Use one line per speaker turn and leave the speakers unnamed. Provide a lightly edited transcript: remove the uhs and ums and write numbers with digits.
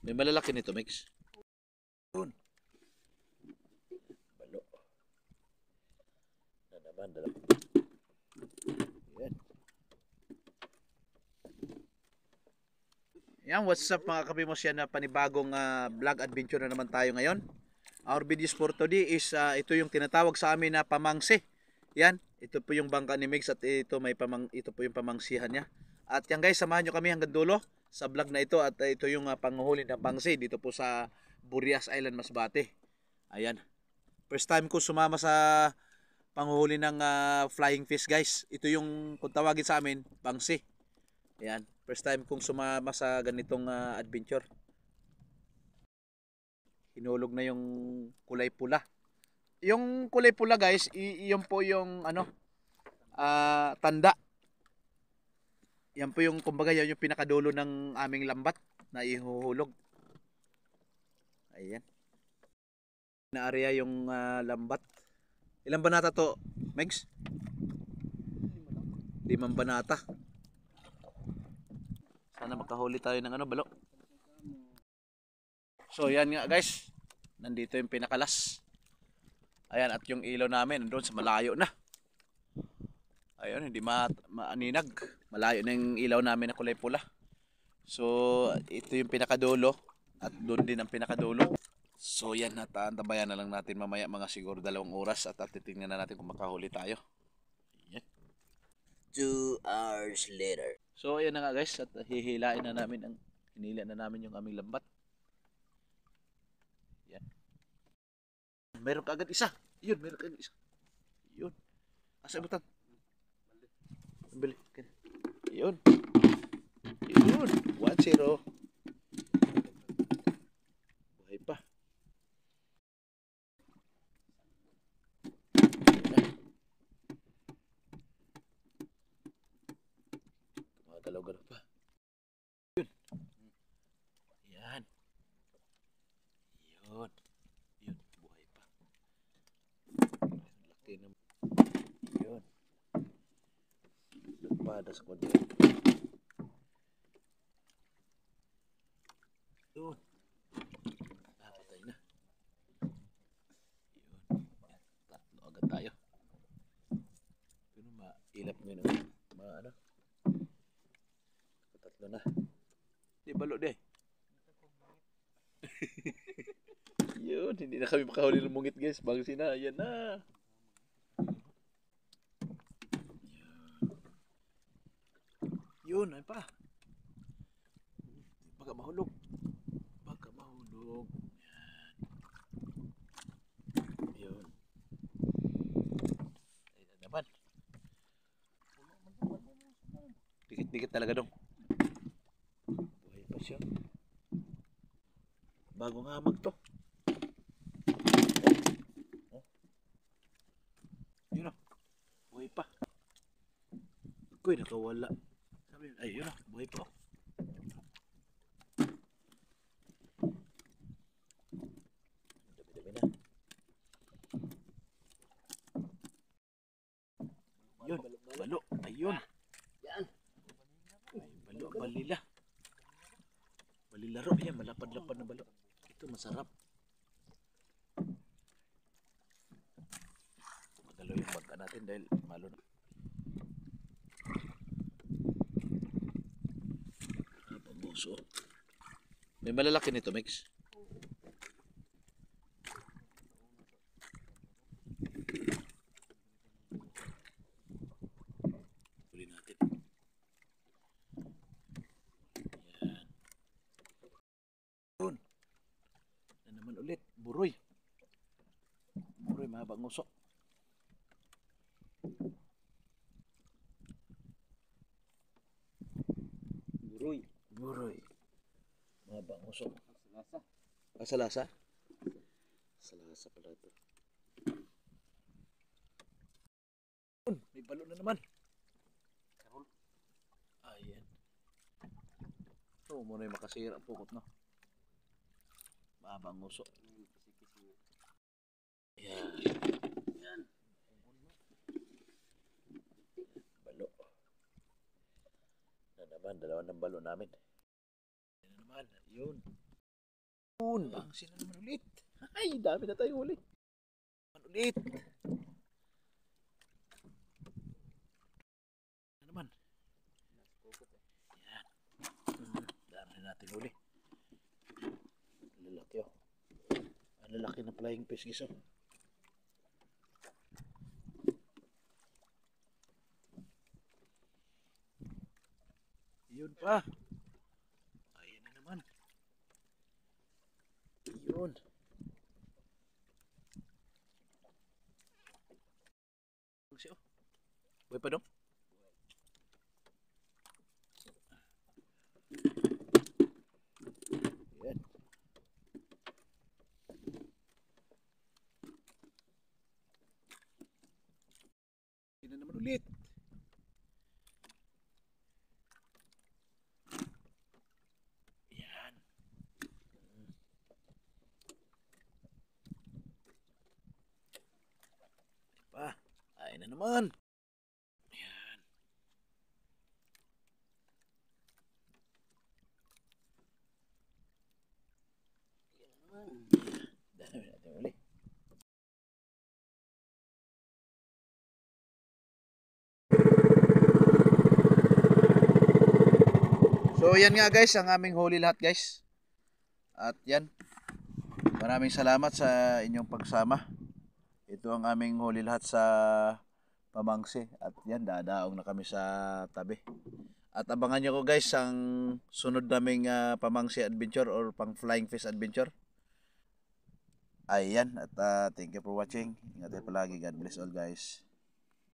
May malalaki nito, Mix. Yun. Balo. Na naman, dalawa. Yan. Yan, what's up mga kabimos, yan na panibagong vlog adventure na naman tayo ngayon. Our videos for today is ito yung tinatawag sa amin na pamangsi. Yan, ito po yung bangka ni Mix at ito po yung pamangsihan niya. At yan guys, samahan nyo kami hanggang dulo sa vlog na ito at ito yung panguhuli ng pangsi dito po sa Burias Island, Masbate. Ayan. First time ko sumama sa panguhuli ng flying fish guys. Ito yung kung tawagin sa amin, pangsi. Ayan. First time kong sumama sa ganitong adventure. Hinulog na yung kulay pula. Yung kulay pula guys, yun po yung tanda. Yan po yung kumbaga yan yung pinakadulo ng aming lambat na ihuhulog. Ayan. Na area yung lambat. Ilang banata to, Megs? 5 banata. Sana makahuli tayo ng balo. So yan nga guys. Nandito yung pinakalas. Ayan, at yung ilaw namin doon sa malayo na. Ayun, hindi maaninag. Malayo na yung ilaw namin na kulay pula. So, ito yung pinakadulo. At doon din ang pinakadulo. So, yan. At antabayan na lang natin mamaya mga siguro 2 oras. At titingnan na natin kung makahuli tayo. Yan. 2 hours later. So, ayan na nga guys. At hihilain na namin hinila na namin yung aming lambat. Yan. Meron ka agad isa. Yun, meron ka agad isa. Yun. Asa ibutan? Bili. Yun. Yun. 1-0. Buhay pa. Gumagalaw-galaw pa. Yun. Yan. Yun. Yun. Buhay pa. Laki naman. Yun. Nagpada sa konti. Yun. Napatay na. Yun. Tatlo agad tayo. Pero mailap ngayon. Tatlo na. Di balo de. Yun. Hindi na kami makahuli ng mungit guys. Bangsi na. Ayan na. Yun, ay pa. Baka mahulog. Baka mahulog. Yan. Yun. Ayun naman. Dikit-dikit talaga dong. Buhay pa siya. Bagong hamag to. Oh. Yun o. Buhay pa. Uy, nakawala. Ay, yun na, buhay pa. Dami-dami na. Yun, balo. Ayun. Yan. Balo, balila. Balilaro. Yan, malapad-lapad na balo. Ito, masarap. Magalaw yung bangka natin dahil malo na. So, may malalaki nito, Mix. Huli natin. Yan. Yun. Na naman ulit. Buroy. Buroy, mahabang usok. Buroy. Buroy. Mahabang usok. Salasa. Salasa pala ito. May balo na naman. Ayan. So, muna yung makasira ang pukot na. Mahabang usok. Ayan. Ayan. Balo. Na naman, 2 ng balo namin. Yan naman, yun. Bangsi na naman ulit. Ay, dami na tayo ulit. Ulit. Ano naman? Yan. Dami na natin uli. Lalaki oh. Ang lalaki na flying fish guys oh. Yun pa. Ayan na naman. Yun. Oh. Buhay pa dong? Yan. Yan na naman ulit. Yan. Pa. Ay na naman. Yan. Dami natin uli. So yan nga guys ang aming huli lahat guys. At yan. Maraming salamat sa inyong pagsama. Ito ang aming huli lahat sa pamangsi. At yan dadaong na kami sa tabi. At abangan nyo ko guys ang sunod naming pamangsi adventure or pang flying fish adventure. Ayan at thank you for watching. Ingat kayo palagi. God bless all guys.